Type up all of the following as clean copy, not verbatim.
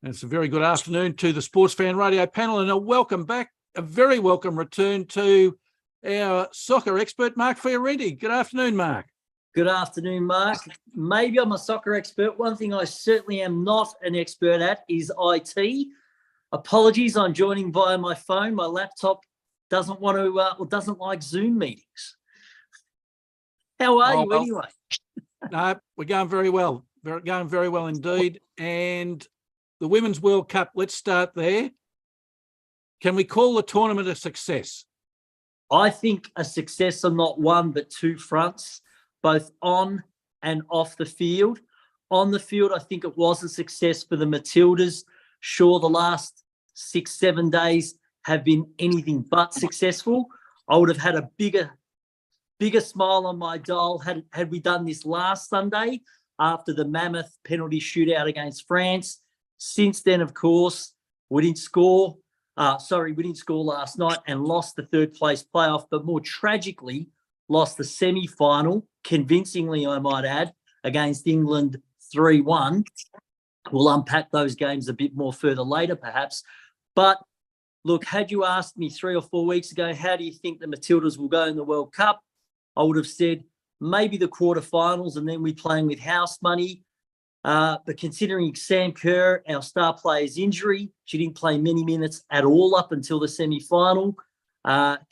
And it's a very good afternoon to the Sportsfan radio panel, and a welcome back, a very welcome return to our soccer expert, Mark Fiorenti. Good afternoon, Mark. Good afternoon, Mark. Maybe I'm a soccer expert. One thing I certainly am not an expert at is IT. Apologies, I'm joining via my phone. My laptop doesn't want to or doesn't like Zoom meetings. How are you anyway? No, we're going very well. We're going very well indeed. And the Women's World Cup, let's start there. Can we call the tournament a success? I think a success on not one but two fronts, both on and off the field. On the field, I think it was a success for the Matildas. Sure, the last 6-7 days have been anything but successful. I would have had a bigger smile on my dial had we done this last Sunday after the mammoth penalty shootout against France. Since then, of course, we didn't score last night and lost the third place playoff, but more tragically, lost the semi-final, convincingly, I might add, against England 3-1. We'll unpack those games a bit more further later, perhaps. But look, had you asked me 3 or 4 weeks ago, how do you think the Matildas will go in the World Cup? I would have said maybe the quarterfinals, and then we're playing with house money. But considering Sam Kerr, our star player's injury, she didn't play many minutes at all up until the semi-final.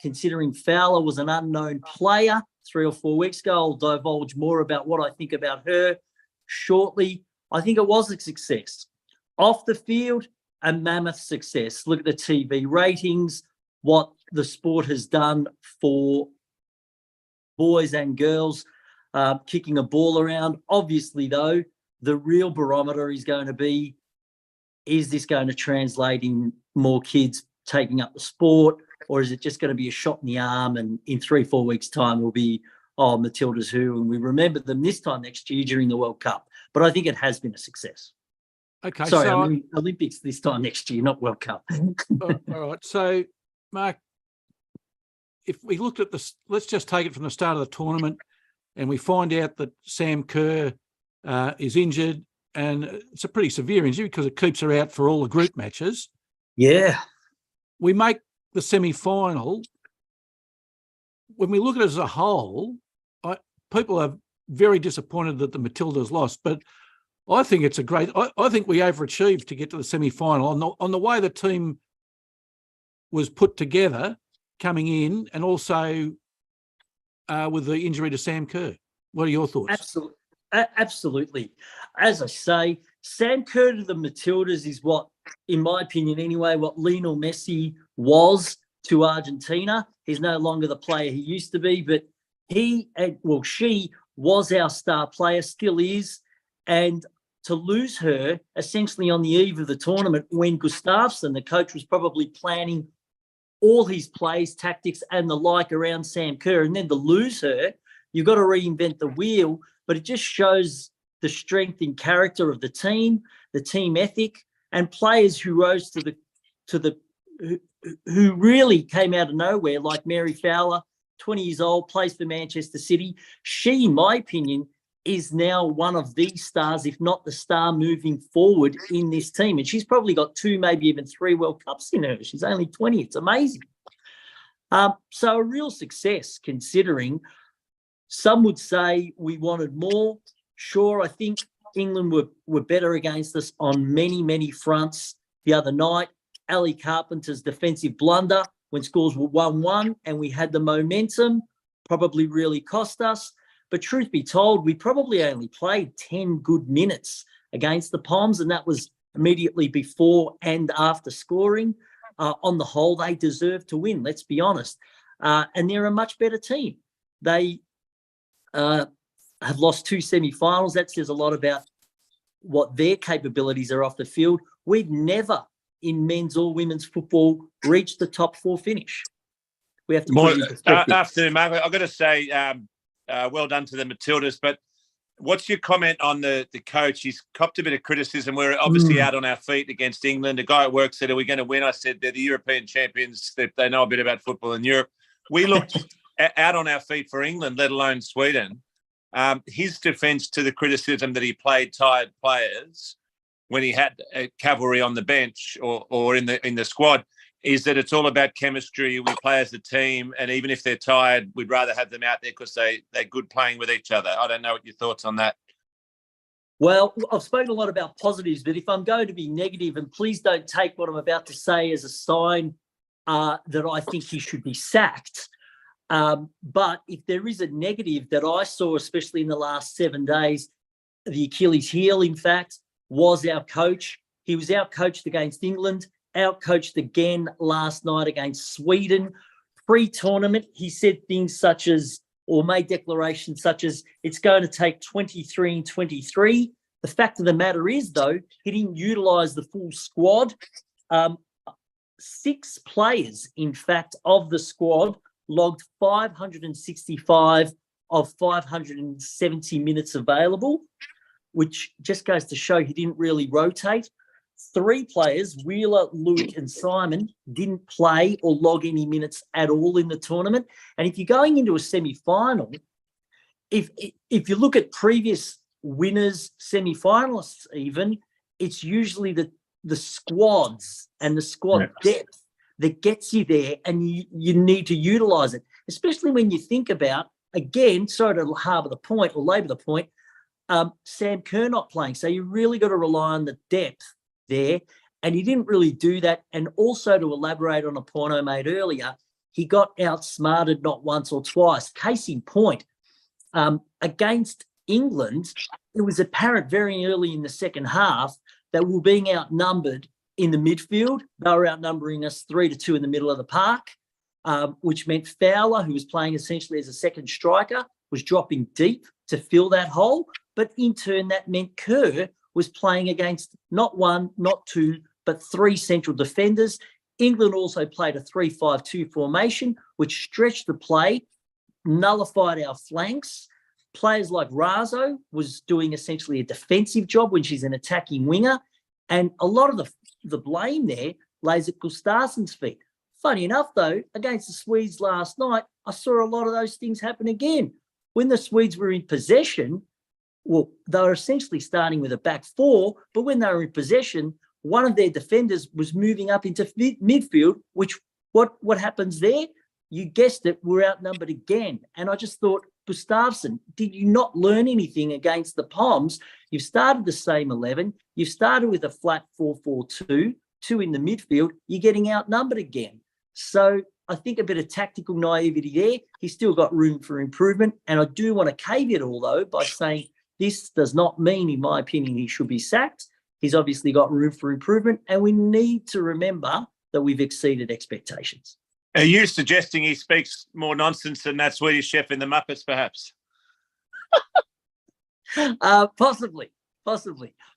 Considering Fowler was an unknown player 3 or 4 weeks ago, I'll divulge more about what I think about her shortly. I think it was a success. Off the field, a mammoth success. Look at the TV ratings, what the sport has done for boys and girls kicking a ball around. Obviously, though, the real barometer is going to be, is this going to translate in more kids taking up the sport, or is it just going to be a shot in the arm and in 3-4 weeks' time we'll be, oh, Matildas who, and we remember them this time next year during the World Cup. But I think it has been a success. Okay. Sorry, so Olympics this time next year, not World Cup. All right. So, Mark, if we looked at this, let's just take it from the start of the tournament and we find out that Sam Kerr is injured, and it's a pretty severe injury because it keeps her out for all the group matches. Yeah. We make the semi-final. When we look at it as a whole, people are very disappointed that the Matildas lost, but I think it's a great. I think we overachieved to get to the semi-final on the way the team was put together coming in, and also with the injury to Sam Kerr. What are your thoughts? Absolutely. As I say, Sam Kerr to the Matildas is what, in my opinion anyway, what Lionel Messi was to Argentina. He's no longer the player he used to be, but she was our star player, still is. And to lose her essentially on the eve of the tournament when Gustafsson, the coach, was probably planning all his plays, tactics and the like around Sam Kerr, and then to lose her, you've got to reinvent the wheel. But it just shows the strength and character of the team ethic, and players who rose who really came out of nowhere, like Mary Fowler, 20 years old, plays for Manchester City. She, in my opinion, is now one of the stars, if not the star, moving forward in this team. And she's probably got 2, maybe even 3 World Cups in her. She's only 20. It's amazing. So a real success, considering some would say we wanted more. Sure, I think England were better against us on many, many fronts the other night. Ali Carpenter's defensive blunder when scores were 1-1 and we had the momentum probably really cost us. But truth be told, we probably only played 10 good minutes against the Poms, and that was immediately before and after scoring. On the whole, they deserve to win, let's be honest. And they're a much better team. They have lost 2 semi-finals. That says a lot about what their capabilities are off the field. We've never, in men's or women's football, reached the top 4 finish. We have to put it in perspective. Afternoon, Mark. I've got to say, well done to the Matildas. But what's your comment on the coach? He's copped a bit of criticism. We're obviously out on our feet against England. A guy at work said, are we going to win? I said, they're the European champions. They know a bit about football in Europe. We looked out on our feet for England, let alone Sweden. His defence to the criticism that he played tired players when he had cavalry on the bench or in the squad, is that it's all about chemistry. We play as a team, and even if they're tired, we'd rather have them out there because they're good playing with each other. I don't know what your thoughts on that. Well, I've spoken a lot about positives, but if I'm going to be negative, and please don't take what I'm about to say as a sign that I think he should be sacked. But if there is a negative that I saw, especially in the last 7 days, the Achilles heel, in fact, was our coach. He was out-coached against England, out-coached again last night against Sweden. Pre-tournament, he said things such as, or made declarations such as, it's going to take 23 and 23. The fact of the matter is, though, he didn't utilise the full squad. 6 players, in fact, of the squad logged 565 of 570 minutes available, which just goes to show he didn't really rotate. 3 players, Wheeler, Luke and Simon, didn't play or log any minutes at all in the tournament. And if you're going into a semi-final, if you look at previous winners, semi-finalists even, it's usually the squads and the squad depth that gets you there, and you need to utilise it, especially when you think about, again, sorry to labour the point, Sam Kerr not playing. So you really got to rely on the depth there, and he didn't really do that. And also, to elaborate on a point I made earlier, he got outsmarted not once or twice. Case in point, against England, it was apparent very early in the second half that we were being outnumbered in the midfield. They were outnumbering us 3-2 in the middle of the park, which meant Fowler, who was playing essentially as a second striker, was dropping deep to fill that hole. But in turn, that meant Kerr was playing against not 1, not 2, but 3 central defenders. England also played a 3-5-2 formation, which stretched the play, nullified our flanks. Players like Razo was doing essentially a defensive job when she's an attacking winger. And a lot of the blame there lays at Gustafsson's feet. Funny enough, though, against the Swedes last night, I saw a lot of those things happen again. When the Swedes were in possession, well, they were essentially starting with a back 4, but when they were in possession, one of their defenders was moving up into midfield, which what happens there? You guessed it, we're outnumbered again. And I just thought, Gustafsson, did you not learn anything against the Poms? You've started the same 11. You've started with a flat 4-4-2, 2 in the midfield. You're getting outnumbered again. So I think a bit of tactical naivety there. He's still got room for improvement. And I do want to caveat all, though, by saying this does not mean, in my opinion, he should be sacked. He's obviously got room for improvement. And we need to remember that we've exceeded expectations. Are you suggesting he speaks more nonsense than that Swedish chef in the Muppets, perhaps? Possibly.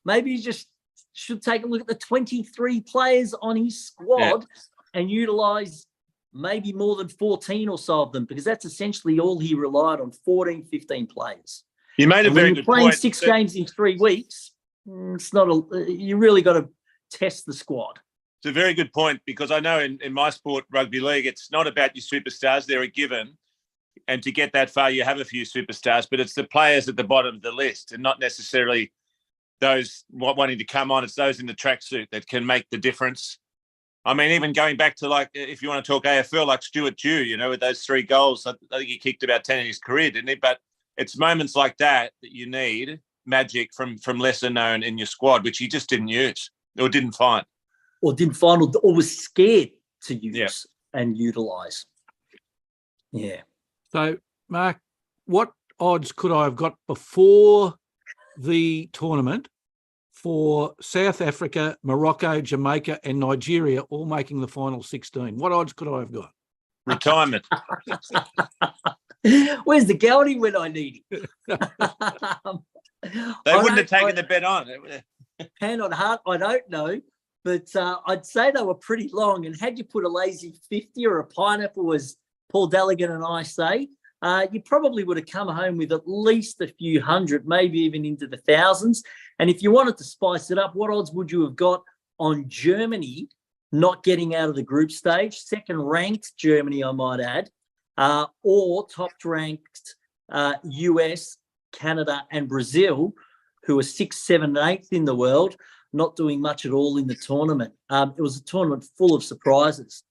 Maybe he just should take a look at the 23 players on his squad and utilise maybe more than 14 or so of them, because that's essentially all he relied on, 14, 15 players. You made a very good point. Playing 6 games in 3 weeks, it's not you really got to test the squad. It's a very good point, because I know in my sport, rugby league, it's not about your superstars. They're a given. And to get that far, you have a few superstars, but it's the players at the bottom of the list and not necessarily those wanting to come on. It's those in the tracksuit that can make the difference. I mean, even going back to, like, if you want to talk AFL, like Stuart Dew, with those 3 goals, I think he kicked about 10 in his career, didn't he? But it's moments like that you need magic from lesser known in your squad, which he just didn't use or didn't find. Or was scared to use and utilise. Yeah. So, Mark, what odds could I have got before the tournament for South Africa, Morocco, Jamaica and Nigeria all making the final 16? What odds could I have got? Retirement. Where's the gelding when I need it? They wouldn't have taken the bet on. Hand on heart, I don't know. But I'd say they were pretty long. And had you put a lazy 50 or a pineapple, as Paul Dalligan and I say, you probably would have come home with at least a few hundred, maybe even into the thousands. And if you wanted to spice it up, what odds would you have got on Germany not getting out of the group stage? Second-ranked Germany, I might add, or top-ranked US, Canada and Brazil, who are 6th, 7th, and 8th in the world, not doing much at all in the tournament. It was a tournament full of surprises,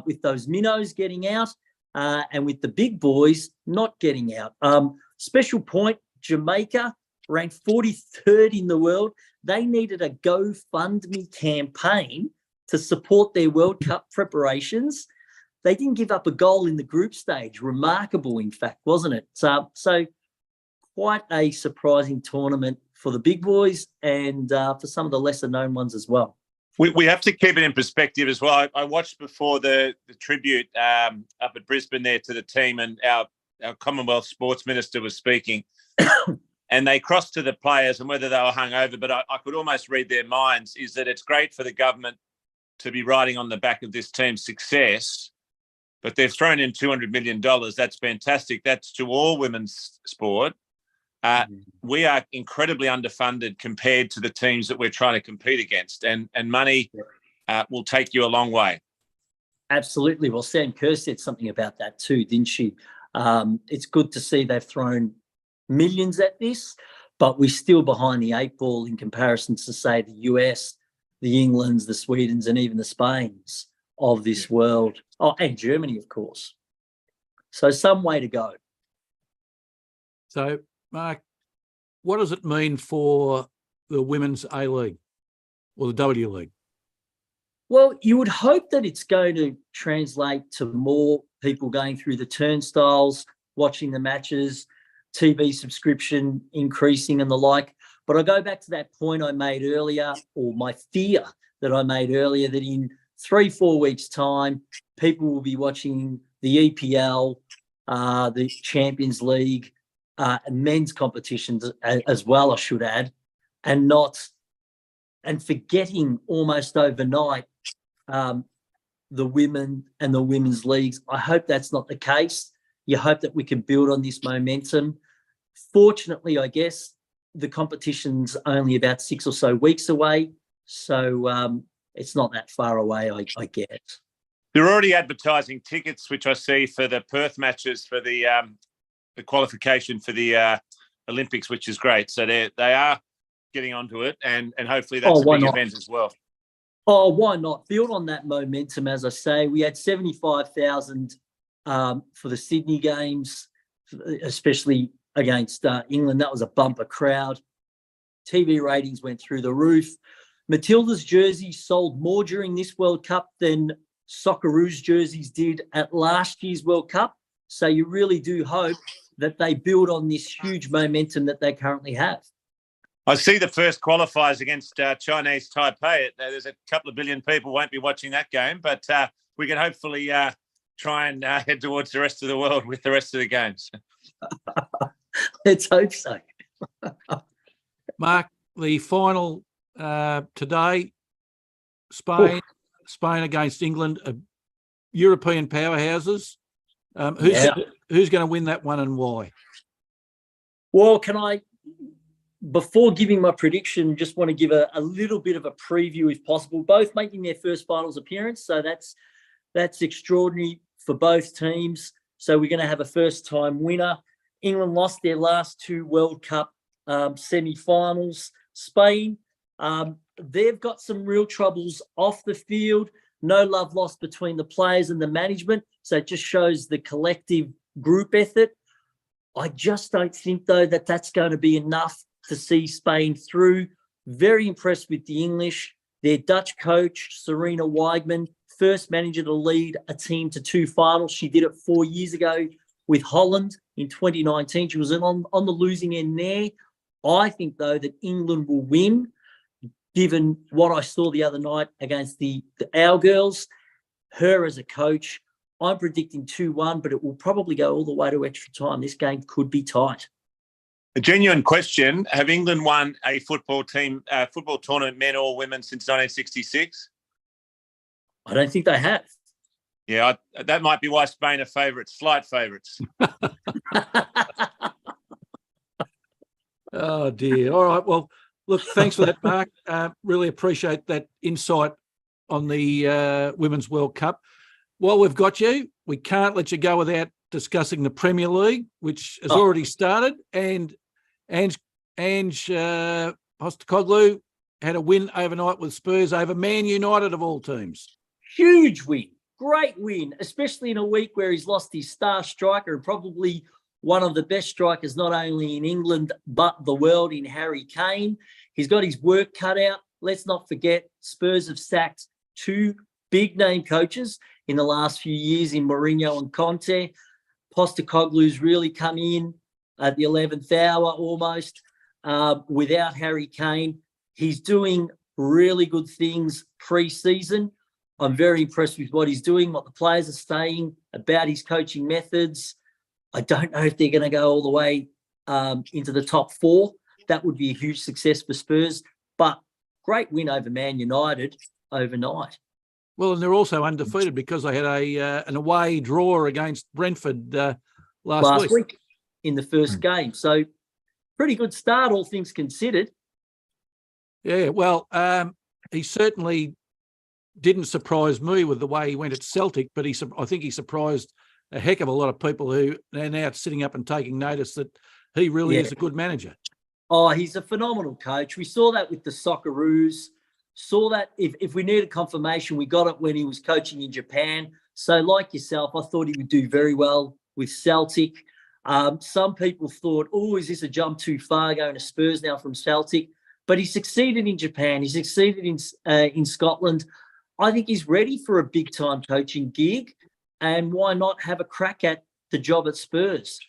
with those minnows getting out and with the big boys not getting out. Special point, Jamaica, ranked 43rd in the world. They needed a GoFundMe campaign to support their World Cup preparations. They didn't give up a goal in the group stage. Remarkable, in fact, wasn't it? So quite a surprising tournament for the big boys and for some of the lesser-known ones as well. We have to keep it in perspective as well. I watched before the tribute up at Brisbane there to the team, and our Commonwealth Sports Minister was speaking. And they crossed to the players, and whether they were hungover, but I could almost read their minds, is that it's great for the government to be riding on the back of this team's success, but they've thrown in $200 million. That's fantastic. That's to all women's sport. We are incredibly underfunded compared to the teams that we're trying to compete against, and money will take you a long way. Absolutely. Well, Sam Kerr said something about that too, didn't she? It's good to see they've thrown millions at this, but we're still behind the 8 ball in comparison to, say, the US, the Englands, the Swedens, and even the Spains of this world. Oh, and Germany, of course. So some way to go. So, Mark, what does it mean for the Women's A-League or the W League? Well, you would hope that it's going to translate to more people going through the turnstiles, watching the matches, TV subscription increasing and the like. But I go back to that point I made earlier, or my fear that I made earlier, that in 3-4 weeks' time, people will be watching the EPL, the Champions League, men's competitions as well, I should add, and forgetting almost overnight the women and the women's leagues. I hope that's not the case. You hope that we can build on this momentum. Fortunately, I guess, the competition's only about 6 or so weeks away, so it's not that far away, I get. They're already advertising tickets, which I see for the Perth matches for the qualification for the Olympics, which is great. So they are getting onto it, and hopefully that's a big event as well. Oh, why not? Build on that momentum, as I say. We had 75,000 for the Sydney Games, especially against England. That was a bumper crowd. TV ratings went through the roof. Matildas jerseys sold more during this World Cup than Socceroos jerseys did at last year's World Cup. So you really do hope that they build on this huge momentum that they currently have. I see the first qualifiers against Chinese Taipei. There's a couple of billion people won't be watching that game, but we can hopefully try and head towards the rest of the world with the rest of the games. Let's hope so. Mark, the final today, Spain against England, European powerhouses. Who's going to win that one and why? Well, before giving my prediction, just want to give a little bit of a preview, if possible. Both making their first finals appearance, so that's extraordinary for both teams. So we're going to have a first-time winner. England lost their last 2 World Cup semi-finals. Spain, they've got some real troubles off the field. No love lost between the players and the management. So it just shows the collective group effort. I just don't think, though, that that's going to be enough to see Spain through. Very impressed with the English. Their Dutch coach, Serena Wiegman, first manager to lead a team to 2 finals. She did it 4 years ago with Holland in 2019. She was on the losing end there. I think, though, that England will win, given what I saw the other night against our girls. Her as a coach, I'm predicting 2-1, but it will probably go all the way to extra time. This game could be tight. A genuine question: have England won a football tournament, men or women, since 1966? I don't think they have. Yeah, that might be why Spain are favourites, slight favourites. Oh, dear. All right. Well, look, thanks for that, Mark. Really appreciate that insight on the Women's World Cup. While we've got you, we can't let you go without discussing the Premier League, which has already started. And Ange Ange Postecoglou had a win overnight with Spurs over Man United of all teams. Huge win. Great win, especially in a week where he's lost his star striker and probably one of the best strikers, not only in England, but the world, in Harry Kane. He's got his work cut out. Let's not forget, Spurs have sacked two big-name coaches in the last few years in Mourinho and Conte. Postecoglou's really come in at the 11th hour almost without Harry Kane. He's doing really good things pre-season. I'm very impressed with what he's doing, what the players are saying about his coaching methods. I don't know if they're going to go all the way into the top four. That would be a huge success for Spurs, but great win over Man United overnight. Well, and they're also undefeated because they had an away draw against Brentford last week in the first game. So pretty good start, all things considered. Yeah, well, he certainly didn't surprise me with the way he went at Celtic, but I think he surprised a heck of a lot of people who are now sitting up and taking notice that he really is a good manager. Oh, he's a phenomenal coach. We saw that with the Socceroos. Saw that if we needed confirmation, we got it when he was coaching in Japan. So like yourself, I thought he would do very well with Celtic. Some people thought, oh, is this a jump too far going to Spurs now from Celtic? But he succeeded in Japan. He succeeded in Scotland. I think he's ready for a big-time coaching gig. And why not have a crack at the job at Spurs?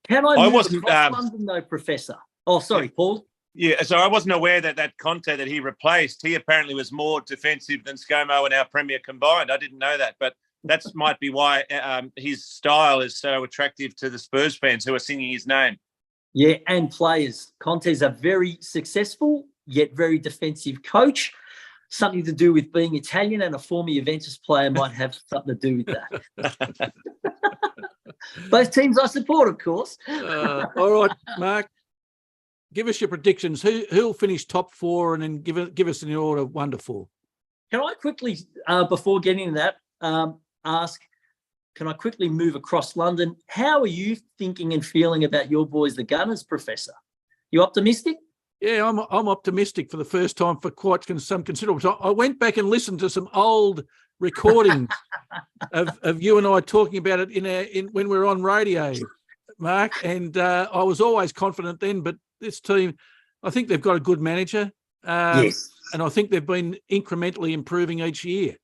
Can I move across London, though, Professor? Oh, sorry, Paul. Yeah, so I wasn't aware that Conte that he replaced, he apparently was more defensive than ScoMo and our Premier combined. I didn't know that, but that might be why his style is so attractive to the Spurs fans who are singing his name. Yeah, and players. Conte's a very successful yet very defensive coach. Something to do with being Italian, and a former Juventus player might have something to do with that. Both teams I support, of course. All right, Mark, give us your predictions. Who'll finish top four, and then give us an order of 1 to 4. Can I quickly, before getting into that, ask, can I quickly move across London? How are you thinking and feeling about your boys, the Gunners, Professor? You optimistic? Yeah, I'm optimistic for the first time for quite some considerable time. I went back and listened to some old recordings of you and I talking about it in when we were on radio, Mark, and I was always confident then, but this team, I think they've got a good manager. Yes. And I think they've been incrementally improving each year.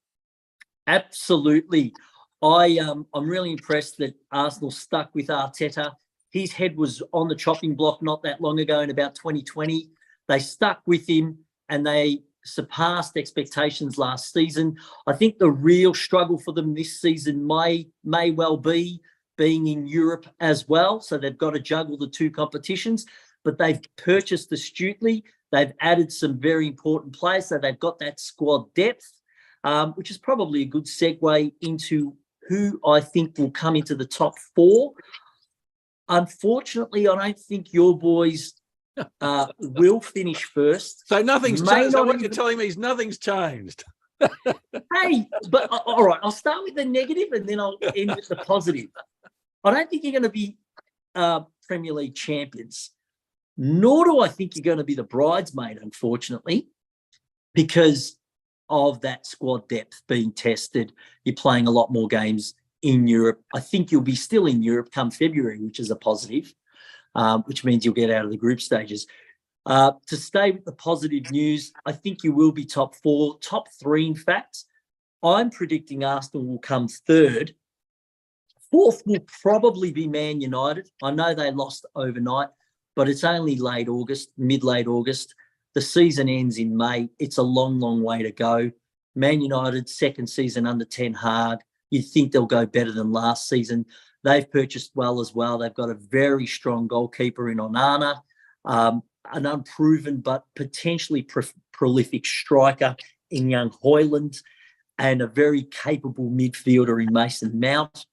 Absolutely. I'm really impressed that Arsenal stuck with Arteta. His head was on the chopping block not that long ago in about 2020. They stuck with him and they surpassed expectations last season. I think the real struggle for them this season may well be being in Europe as well. So they've got to juggle the two competitions, but they've purchased astutely. They've added some very important players. So they've got that squad depth, which is probably a good segue into who I think will come into the top 4. Unfortunately, I don't think your boys will finish first. So nothing's changed. So what you're telling me is nothing's changed. Hey, but all right, I'll start with the negative and then I'll end with the positive. I don't think you're going to be Premier League champions, nor do I think you're going to be the bridesmaid, unfortunately, because of that squad depth being tested. You're playing a lot more games in Europe. I think you'll be still in Europe come February, which is a positive, which means you'll get out of the group stages. To stay with the positive news, I think you will be top 4, top 3, in fact. I'm predicting Arsenal will come 3rd. 4th will probably be Man United. I know they lost overnight, but it's only mid-late August. The season ends in May. It's a long, long way to go. Man United, second season under Ten Hag. You'd think they'll go better than last season. They've purchased well as well. They've got a very strong goalkeeper in Onana, an unproven but potentially prolific striker in young Højlund, and a very capable midfielder in Mason Mount.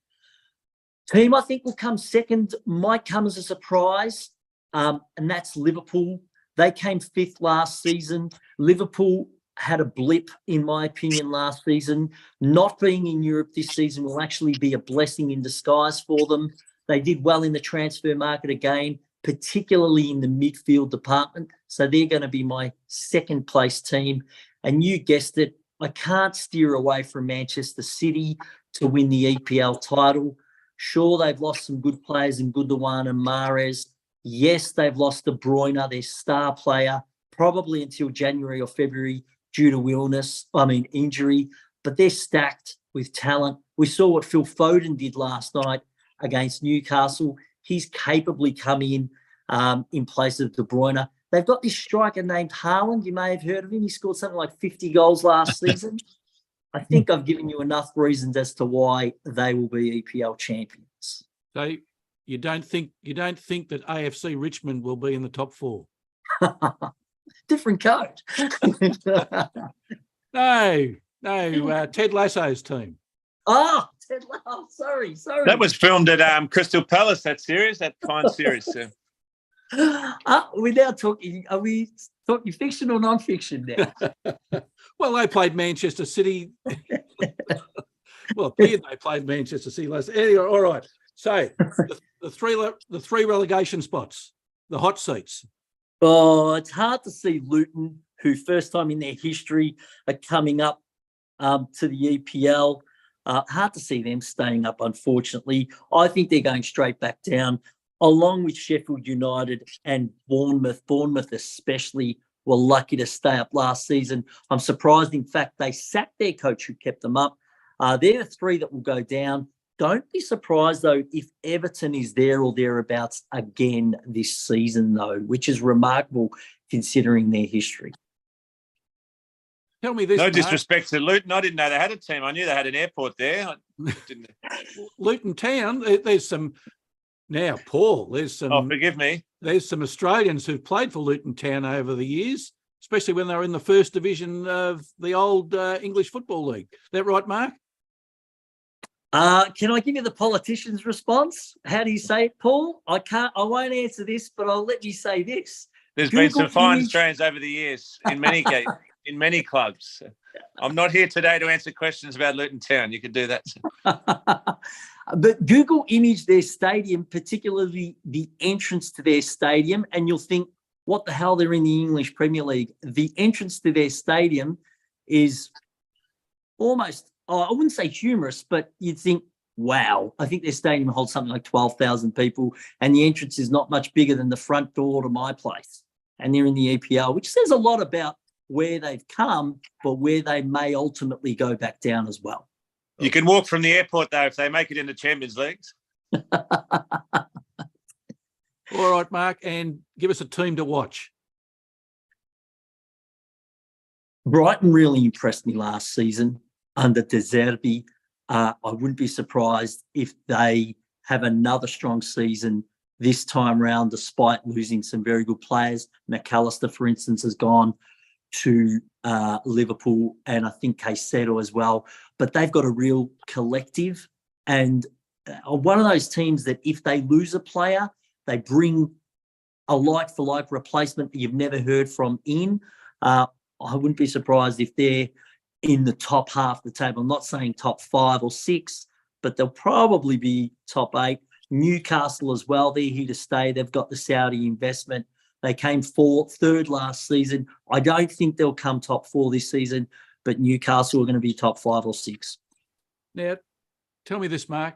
Team I think will come second, might come as a surprise, and that's Liverpool. They came 5th last season. Liverpool had a blip, in my opinion, last season. Not being in Europe this season will actually be a blessing in disguise for them. They did well in the transfer market again, particularly in the midfield department. So they're going to be my second place team. And you guessed it, I can't steer away from Manchester City to win the EPL title. Sure, they've lost some good players in Gundogan and Mahrez. Yes, they've lost De Bruyne, their star player, probably until January or February due to injury. But they're stacked with talent. We saw what Phil Foden did last night against Newcastle. He's capably come in place of De Bruyne. They've got this striker named Haaland. You may have heard of him. He scored something like 50 goals last season. I think I've given you enough reasons as to why they will be EPL champions. So you don't think that AFC Richmond will be in the top 4? Different coach. No, Ted Lasso's team. Oh, Ted Lasso. Sorry. That was filmed at Crystal Palace, that fine series. So. We're now talking, are we talking fiction or non-fiction now? Well, they played Manchester City. Well, they played Manchester City last. Anyway, all right. So the three relegation spots, the hot seats. Oh, it's hard to see Luton, who first time in their history are coming up to the EPL. Hard to see them staying up, unfortunately. I think they're going straight back down, along with Sheffield United and Bournemouth. Bournemouth especially were lucky to stay up last season. I'm surprised, in fact, they sacked their coach who kept them up. They're the three that will go down. Don't be surprised, though, if Everton is there or thereabouts again this season, though, which is remarkable considering their history. Tell me this, no Mark. Disrespect to Luton. I didn't know they had a team. I knew they had an airport there. Luton Town, there's some... Now, Paul, there's some... Oh, forgive me. There's some Australians who've played for Luton Town over the years, especially when they were in the first division of the old English Football League. Is that right, Mark? Can I give you the politician's response? How do you say it, Paul? I won't answer this, but I'll let you say this. There's been some fine Australians over the years in many clubs. I'm not here today to answer questions about Luton Town. You can do that. But Google image their stadium, particularly the entrance to their stadium, and you'll think, what the hell, they're in the English Premier League. The entrance to their stadium is almost, I wouldn't say humorous, but you'd think, wow, I think their stadium holds something like 12,000 people, and the entrance is not much bigger than the front door to my place. And they're in the EPL, which says a lot about where they've come, but where they may ultimately go back down as well. You can walk from the airport, though, if they make it in the Champions League. All right, Mark, and give us a team to watch. Brighton really impressed me last season under De Zerbi. I wouldn't be surprised if they have another strong season this time round, despite losing some very good players. McAllister, for instance, has gone to Liverpool, and I think Caicedo as well. But they've got a real collective, and one of those teams that if they lose a player, they bring a like-for-like replacement that you've never heard from in. I wouldn't be surprised if they're in the top half of the table. I'm not saying top 5 or 6, but they'll probably be top 8. Newcastle as well, they're here to stay. They've got the Saudi investment. They came third last season. I don't think they'll come top 4 this season, but Newcastle are going to be top 5 or 6. Now, tell me this, Mark.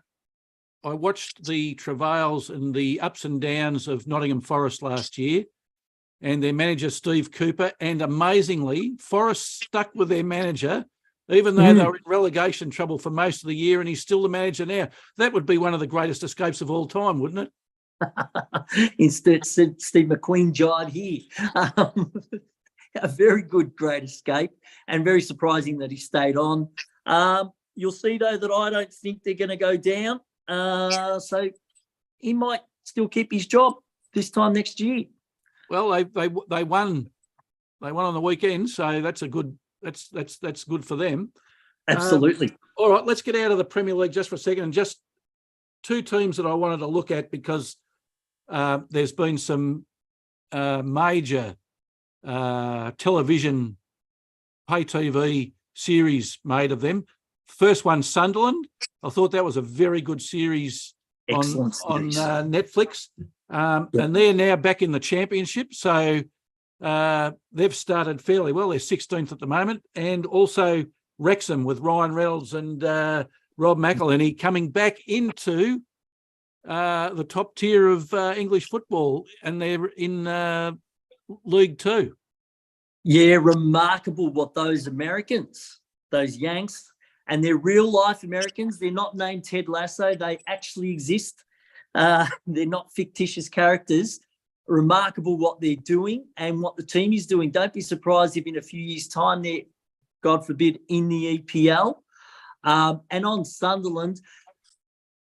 I watched the travails and the ups and downs of Nottingham Forest last year and their manager, Steve Cooper, and amazingly, Forest stuck with their manager, even though they were in relegation trouble for most of the year, and he's still the manager now. That would be one of the greatest escapes of all time, wouldn't it? Instead, Steve McQueen died here. A very good, great escape, and very surprising that he stayed on. You'll see, though, that I don't think they're going to go down. So he might still keep his job this time next year. Well, they won on the weekend, so that's a good that's good for them. Absolutely. All right, let's get out of the Premier League just for a second, and just two teams that I wanted to look at because there's been some major television, pay TV series made of them. First one, Sunderland. I thought that was a very good series on Netflix. And they're now back in the championship. So they've started fairly well. They're 16th at the moment. And also Wrexham with Ryan Reynolds and Rob McElhenney coming back into the top tier of English football, and they're in League Two. Yeah, remarkable what those Americans, those Yanks, and they're real life Americans. They're not named Ted Lasso. They actually exist. They're not fictitious characters. Remarkable what they're doing and what the team is doing. Don't be surprised if in a few years' time they're, God forbid, in the EPL. And on Sunderland,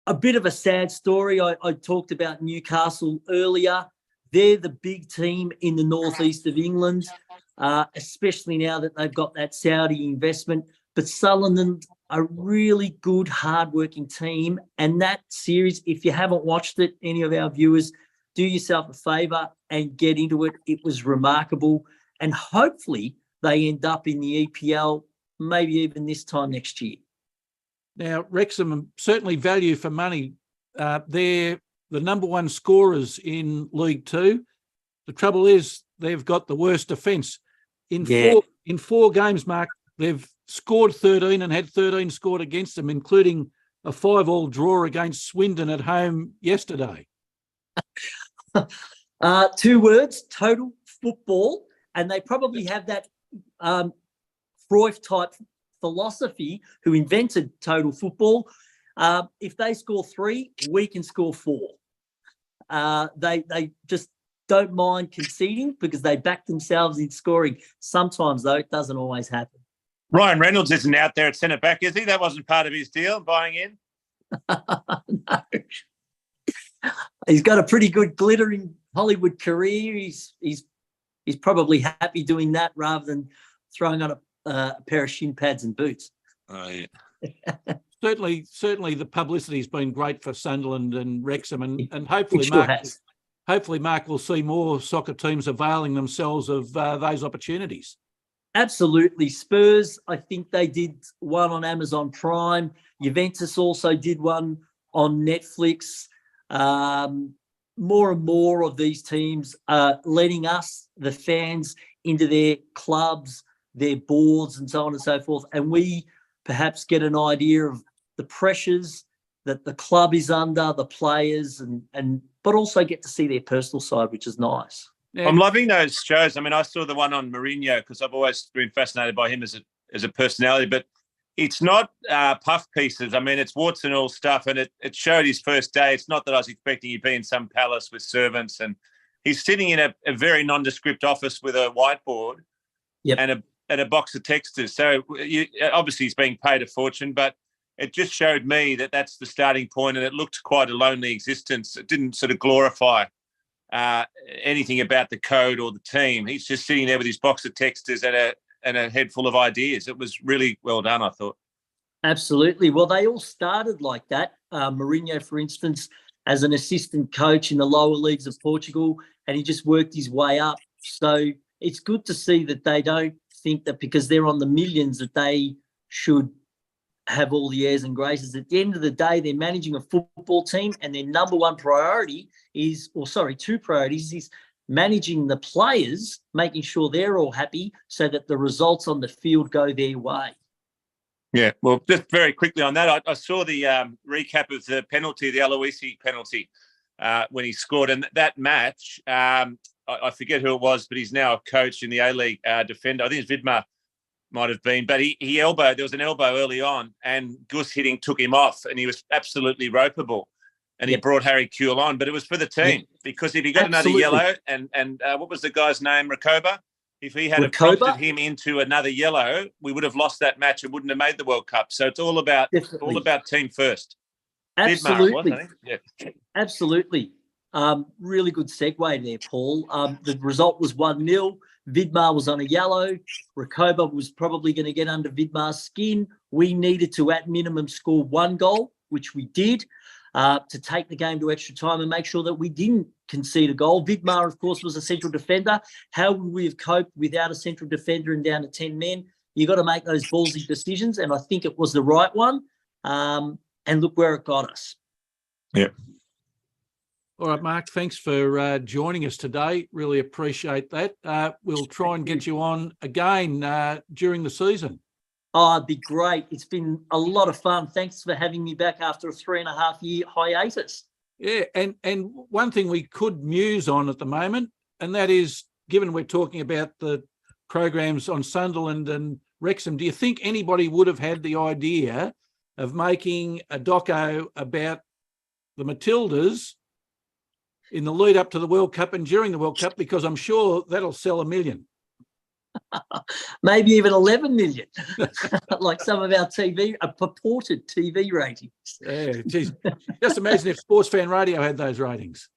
a bit of a sad story. I talked about Newcastle earlier. They're the big team in the northeast of England, especially now that they've got that Saudi investment. But Sunderland, a really good, hardworking team. And that series, if you haven't watched it, any of our viewers, do yourself a favour and get into it. It was remarkable. And hopefully they end up in the EPL, maybe even this time next year. Now, Wrexham, certainly value for money. They're the number one scorers in League Two. The trouble is they've got the worst defence. In four games, Mark, they've scored 13 and had 13 scored against them, including a 5-5 draw against Swindon at home yesterday. 2 words, total football. And they probably have that Cruyff-type philosophy who invented total football. If they score 3, we can score 4. They just don't mind conceding because they back themselves in scoring. Sometimes, though, it doesn't always happen. Ryan Reynolds isn't out there at centre back, is he? That wasn't part of his deal, buying in? No. He's got a pretty good glittering Hollywood career. He's probably happy doing that rather than throwing on a pair of shin pads and boots. Oh, yeah. Certainly the publicity's been great for Sunderland and Wrexham, and hopefully, hopefully, Mark, will see more soccer teams availing themselves of those opportunities. Absolutely. Spurs, I think they did one on Amazon Prime. Juventus also did one on Netflix. More and more of these teams are letting us, the fans, into their clubs, their boards, and so on and so forth. And we perhaps get an idea of the pressures that the club is under, the players, but also get to see their personal side, which is nice. Yeah. I'm loving those shows. I mean, I saw the one on Mourinho because I've always been fascinated by him as a personality, but it's not puff pieces. I mean, it's warts and all stuff, and it showed his first day. It's not that I was expecting he'd be in some palace with servants, and he's sitting in a very nondescript office with a whiteboard and a box of texters. So obviously he's being paid a fortune, but it just showed me that that's the starting point, and it looked quite a lonely existence. It didn't sort of glorify anything about the code or the team. He's just sitting there with his box of texters and a head full of ideas. It was really well done, I thought. Absolutely. Well, they all started like that. Mourinho, for instance, as an assistant coach in the lower leagues of Portugal, and he just worked his way up. So it's good to see that they don't think that because they're on the millions that they should have all the airs and graces. At the end of the day, they're managing a football team, and their number one priority two priorities is managing the players, making sure they're all happy so that the results on the field go their way. Yeah, well, just very quickly on that, I saw the recap of the penalty, the Aloisi penalty, when he scored. And that match, I forget who it was, but he's now a coach in the A-League defender. I think it's Vidmar might have been. But he elbowed. There was an elbow early on, and Gus Hiddink took him off, and he was absolutely ropeable. And he brought Harry Kuehl on. But it was for the team because if he got another yellow, and what was the guy's name, Rakoba? If he had prompted him into another yellow, we would have lost that match and wouldn't have made the World Cup. So it's all about team first. Absolutely. Vidmar, yeah. Absolutely. Really good segue there, Paul. The result was 1-0. Vidmar was on a yellow. Rakoba was probably going to get under Vidmar's skin. We needed to, at minimum, score 1 goal, which we did, to take the game to extra time and make sure that we didn't concede a goal. Vidmar, of course, was a central defender. How would we have coped without a central defender and down to 10 men? You got to make those ballsy decisions, and I think it was the right one. And look where it got us. Yeah. All right, Mark, thanks for joining us today. Really appreciate that. We'll try and get you on again during the season. Oh, it'd be great. It's been a lot of fun. Thanks for having me back after a 3.5-year hiatus. Yeah, and one thing we could muse on at the moment, and that is, given we're talking about the programs on Sunderland and Wrexham, do you think anybody would have had the idea of making a doco about the Matildas in the lead up to the World Cup and during the World Cup? Because I'm sure that'll sell 1 million. Maybe even 11 million, like some of our purported TV ratings. Yeah, geez. Just imagine if Sportsfan Radio had those ratings.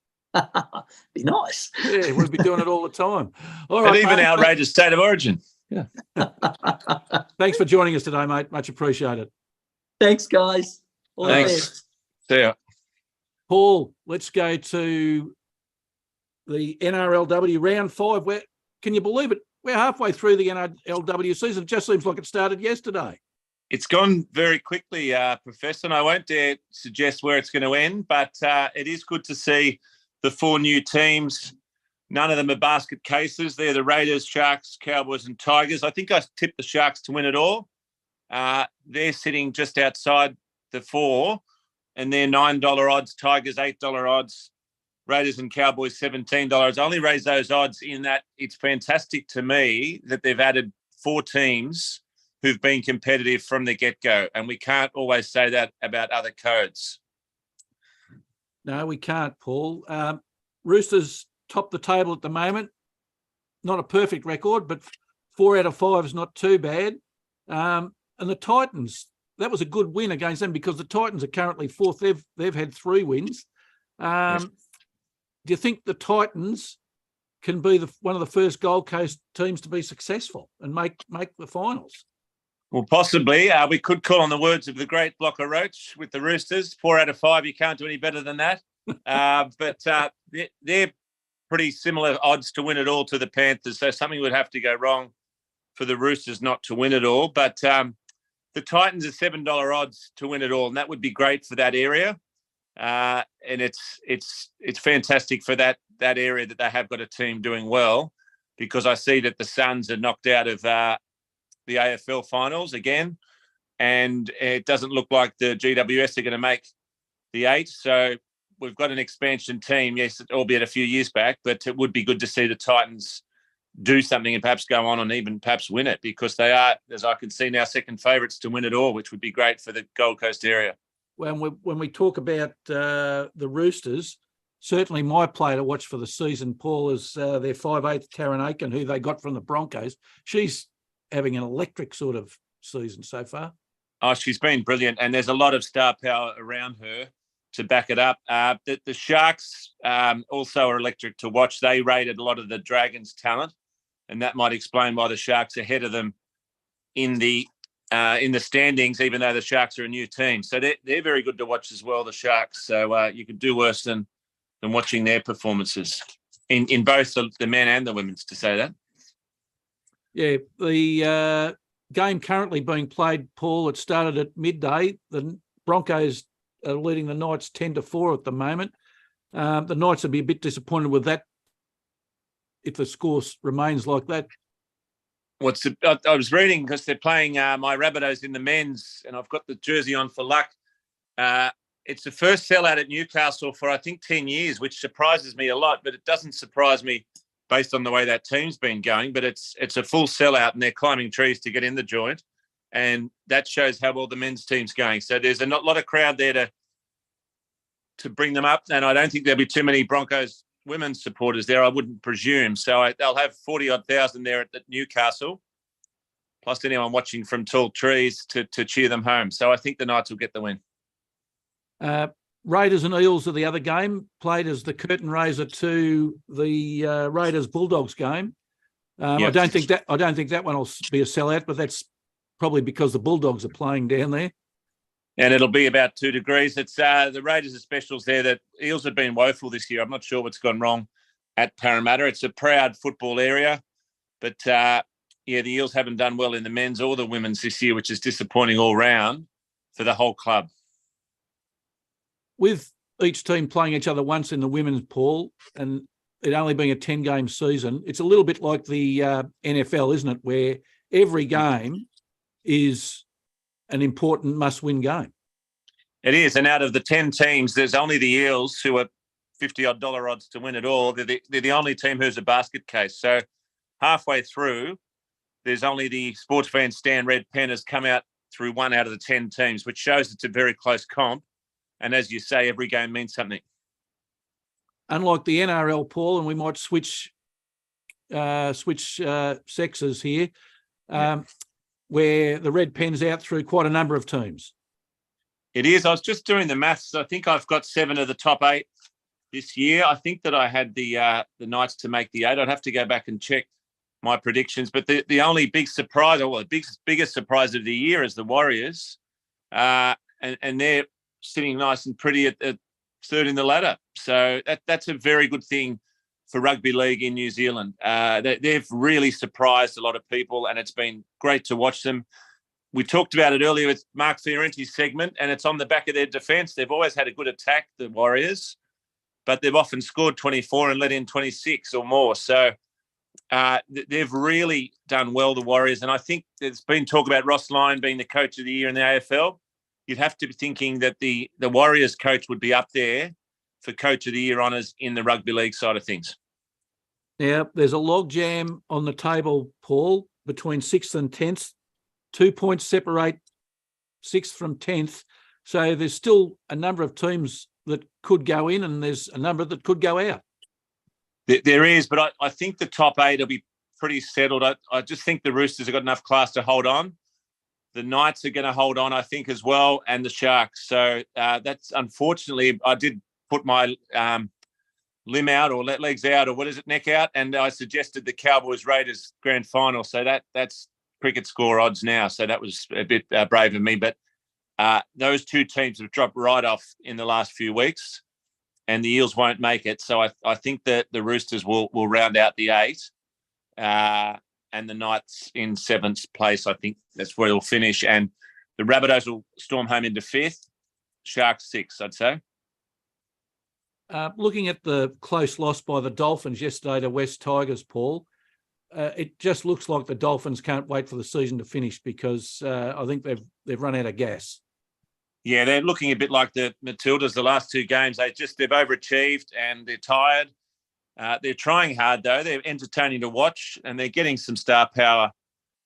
Be nice. Yeah, we'd be doing it all the time. All And right, even mate. outrageous state of origin. Yeah. Thanks for joining us today, mate. Much appreciated. Thanks, guys. All the Thanks. best. See ya. Paul, let's go to the NRLW round 5. Where, can you believe it? We're halfway through the NRLW season. It just seems like it started yesterday. It's gone very quickly, Professor, and I won't dare suggest where it's going to end, but it is good to see the 4 new teams. None of them are basket cases. They're the Raiders, Sharks, Cowboys and Tigers. I think I tipped the Sharks to win it all. They're sitting just outside the 4, and they're $9 odds, Tigers $8 odds, Raiders and Cowboys $17. I only raise those odds in that it's fantastic to me that they've added 4 teams who've been competitive from the get-go, and we can't always say that about other codes. No, we can't, Paul. Roosters top the table at the moment. Not a perfect record, but 4 out of 5 is not too bad. And the Titans, that was a good win against them because the Titans are currently 4th. They've had 3 wins. Yes. Do you think the Titans can be one of the first Gold Coast teams to be successful and make the finals? Well, possibly. We could call on the words of the great Blocker Roach with the Roosters. 4 out of 5, you can't do any better than that. But they're pretty similar odds to win it all to the Panthers, so something would have to go wrong for the Roosters not to win it all. But the Titans are $7 odds to win it all, and that would be great for that area. And it's fantastic for that area that they have got a team doing well, because I see that the Suns are knocked out of the AFL finals again, and it doesn't look like the GWS are going to make the 8. So we've got an expansion team, yes, albeit a few years back, but it would be good to see the Titans do something and perhaps go on and even perhaps win it, because they are, as I can see now, second favourites to win it all, which would be great for the Gold Coast area. When we talk about the Roosters, certainly my player to watch for the season, Paul, is their 5'8" Taryn Aiken, who they got from the Broncos. She's having an electric sort of season so far. Oh, she's been brilliant, and there's a lot of star power around her to back it up. The Sharks also are electric to watch. They rated a lot of the Dragons' talent, and that might explain why the Sharks are ahead of them in the standings, even though the Sharks are a new team. So they're very good to watch as well, the Sharks. So you could do worse than watching their performances in both the men and the women's, to say that. Yeah, the game currently being played, Paul, it started at midday. The Broncos are leading the Knights 10-4 at the moment. The Knights will be a bit disappointed with that if the score remains like that. I was reading, because they're playing my Rabbitohs in the men's, and I've got the jersey on for luck. It's the first sellout at Newcastle for, I think, 10 years, which surprises me a lot, but it doesn't surprise me based on the way that team's been going. But it's a full sellout, and they're climbing trees to get in the joint, and that shows how well the men's team's going. So there's a lot of crowd there to bring them up, and I don't think there'll be too many Broncos women's supporters there, I wouldn't presume. So they'll have 40-odd thousand there at Newcastle, plus anyone watching from tall trees to cheer them home. So I think the Knights will get the win. Raiders and Eels are the other game, played as the curtain raiser to the Raiders Bulldogs game. Yep. I don't think that one will be a sellout, but that's probably because the Bulldogs are playing down there. And it'll be about 2 degrees. It's the Raiders are specials there. That Eels have been woeful this year. I'm not sure what's gone wrong at Parramatta. It's a proud football area, but the Eels haven't done well in the men's or the women's this year, which is disappointing all round for the whole club. With each team playing each other once in the women's pool, and it only being a 10-game season, it's a little bit like the NFL, isn't it, where every game is an important must-win game. It is, and out of the 10 teams, there's only the Eels who are $50 odds to win it all. They're the only team who's a basket case. So halfway through, there's only the Sportsfan Stan Red Pen has come out through 1 out of the 10 teams, which shows it's a very close comp. And as you say, every game means something. Unlike the NRL, Paul, and we might switch sexes here, where the Red Pen's out through quite a number of teams. It is. I was just doing the maths. I think I've got 7 of the top 8 this year. I think that I had the Knights to make the 8. I'd have to go back and check my predictions. But the only big surprise, or the biggest surprise of the year is the Warriors. And they're sitting nice and pretty at third in the ladder. So that's a very good thing for rugby league in New Zealand. They've really surprised a lot of people, and it's been great to watch them. We talked about it earlier with Mark Fiorenti's segment, and it's on the back of their defence. They've always had a good attack, the Warriors, but they've often scored 24 and let in 26 or more. So they've really done well, the Warriors. And I think there's been talk about Ross Lyon being the coach of the year in the AFL. You'd have to be thinking that the Warriors coach would be up there for coach of the year honours in the rugby league side of things. Now, there's a logjam on the table, Paul, between 6th and 10th. 2 points separate 6th from 10th. So there's still a number of teams that could go in, and there's a number that could go out. There is, but I think the top 8 will be pretty settled. I just think the Roosters have got enough class to hold on. The Knights are going to hold on, I think, as well, and the Sharks. So that's unfortunately, I did put my limb out or legs out or neck out, and I suggested the Cowboys-Raiders grand final. So that's cricket score odds now. So that was a bit brave of me. But those 2 teams have dropped right off in the last few weeks, and the Eels won't make it. So I think that the Roosters will round out the 8. And the Knights in 7th place. I think that's where they'll finish. And the Rabbitohs will storm home into 5th. Sharks 6th, I'd say. Looking at the close loss by the Dolphins yesterday to West Tigers, Paul, it just looks like the Dolphins can't wait for the season to finish because I think they've run out of gas. Yeah, they're looking a bit like the Matildas the last 2 games. They've overachieved and they're tired. They're trying hard, though. They're entertaining to watch, and they're getting some star power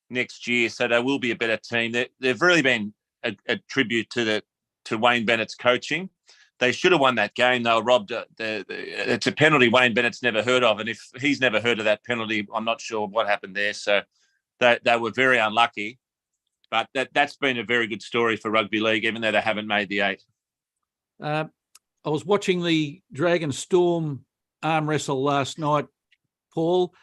next year, so they will be a better team. They've really been a tribute to Wayne Bennett's coaching. They should have won that game. They were robbed. It's a penalty Wayne Bennett's never heard of, and if he's never heard of that penalty, I'm not sure what happened there. So they were very unlucky. But that's been a very good story for rugby league, even though they haven't made the 8. I was watching the Dragon Storm arm wrestle last night, Paul,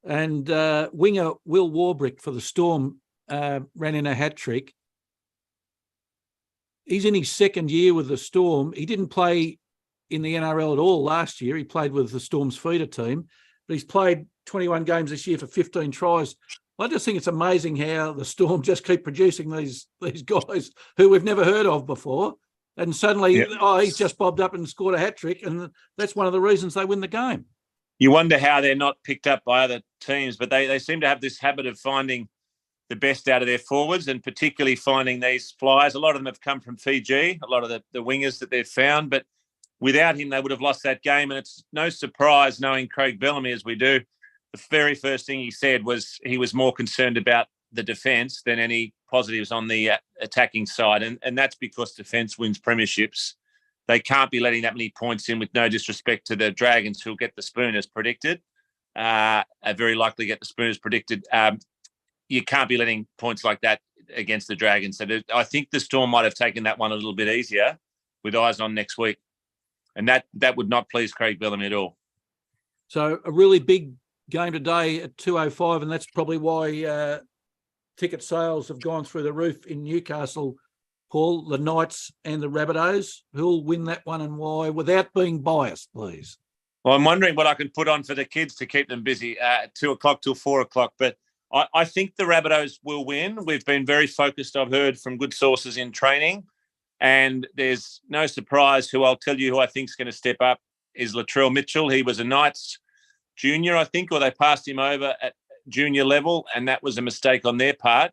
and winger Will Warbrick for the Storm ran in a hat trick. He's in his 2nd year with the Storm. He didn't play in the NRL at all last year. He played with the Storm's feeder team, but he's played 21 games this year for 15 tries. I just think it's amazing how the Storm just keep producing these guys who we've never heard of before. And suddenly, he's just bobbed up and scored a hat-trick, and that's one of the reasons they win the game. You wonder how they're not picked up by other teams, but they seem to have this habit of finding the best out of their forwards and particularly finding these flyers. A lot of them have come from Fiji, a lot of the wingers that they've found, but without him, they would have lost that game. And it's no surprise, knowing Craig Bellamy as we do, the very first thing he said was he was more concerned about the defence than any positives on the attacking side. And that's because defence wins premierships. They can't be letting that many points in, with no disrespect to the Dragons, who'll get the spoon as predicted. Are very likely to get the spoon as predicted. You can't be letting points like that against the Dragons. So I think the Storm might have taken that one a little bit easier with eyes on next week. And that would not please Craig Bellamy at all. So a really big game today at 2:05, and that's probably why ticket sales have gone through the roof in Newcastle, Paul. The Knights and the Rabbitohs. Who'll win that one and why, without being biased, please? Well, I'm wondering what I can put on for the kids to keep them busy at 2 o'clock till 4 o'clock. But I think the Rabbitohs will win. We've been very focused, I've heard from good sources in training, And there's no surprise who I'll tell you who I think is going to step up is Latrell Mitchell. He was a Knights junior, I think, or they passed him over at junior level, and that was a mistake on their part.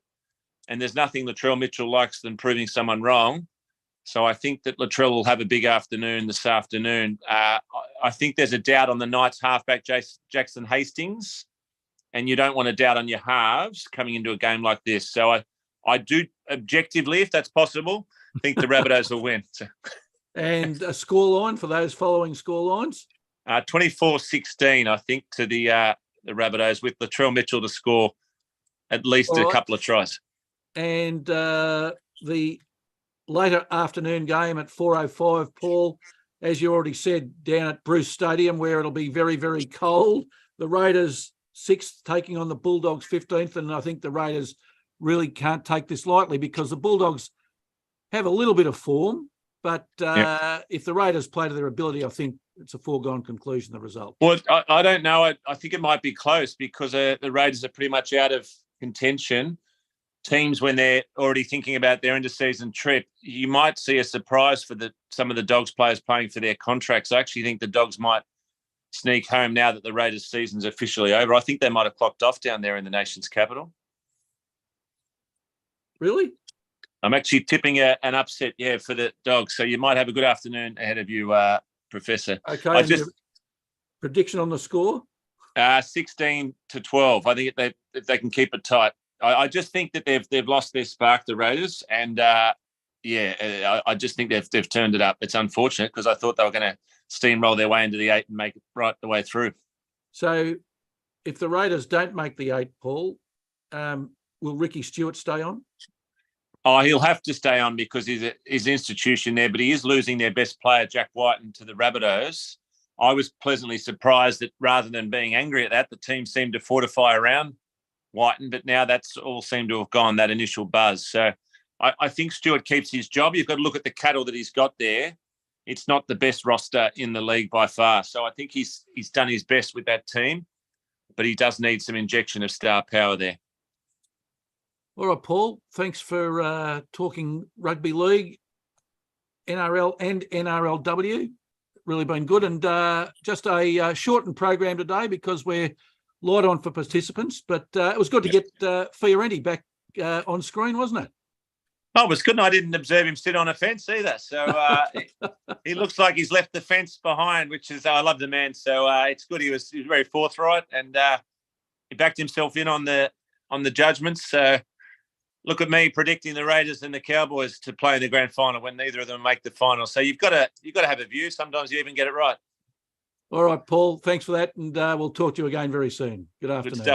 And there's nothing Latrell Mitchell likes than proving someone wrong. So I think that Latrell will have a big afternoon this afternoon. I think there's a doubt on the Knights halfback, Jackson Hastings, and you don't want to doubt on your halves coming into a game like this. So I do objectively, if that's possible, think the Rabbitohs will win. So. And a scoreline for those following scorelines? 24-16, I think, to the Rabbitohs, with Latrell Mitchell to score at least a couple of tries. And the later afternoon game at 4:05, Paul, as you already said, down at Bruce Stadium, where it'll be very, very cold. The Raiders 6th taking on the Bulldogs 15th, and I think the Raiders really can't take this lightly because the Bulldogs have a little bit of form, but if the Raiders play to their ability, I think it's a foregone conclusion, the result. Well, I don't know. I think it might be close because the Raiders are pretty much out of contention. Teams, when they're already thinking about their end-of-season trip, you might see a surprise for some of the Dogs players playing for their contracts. I actually think the Dogs might sneak home now that the Raiders' season's officially over. I think they might have clocked off down there in the nation's capital. Really? I'm actually tipping an upset, for the Dogs. So you might have a good afternoon ahead of you, Professor. Okay. Prediction on the score? 16-12. I think if they can keep it tight. I just think that they've lost their spark, the Raiders, and I just think they've turned it up. It's unfortunate because I thought they were going to steamroll their way into the 8 and make it right the way through. So, if the Raiders don't make the 8, Paul, will Ricky Stewart stay on? Oh, he'll have to stay on because he's his institution there, but he is losing their best player, Jack Whiten, to the Rabbitohs. I was pleasantly surprised that rather than being angry at that, the team seemed to fortify around Whiten, but now that's all seemed to have gone, that initial buzz. So I think Stewart keeps his job. You've got to look at the cattle that he's got there. It's not the best roster in the league by far. So I think he's done his best with that team, but he does need some injection of star power there. All right, Paul, thanks for talking rugby league, NRL and NRLW. Really been good. And just a shortened program today because we're light on for participants, but it was good to get Fiorenti back on screen, wasn't it? Oh, it was good. And I didn't observe him sit on a fence either. So he looks like he's left the fence behind, which is, I love the man. So it's good. He was very forthright and he backed himself in on the judgments. So look at me predicting the Raiders and the Cowboys to play in the grand final when neither of them make the final. So you've got to have a view. Sometimes you even get it right. All right, Paul, thanks for that. And we'll talk to you again very soon. Good afternoon.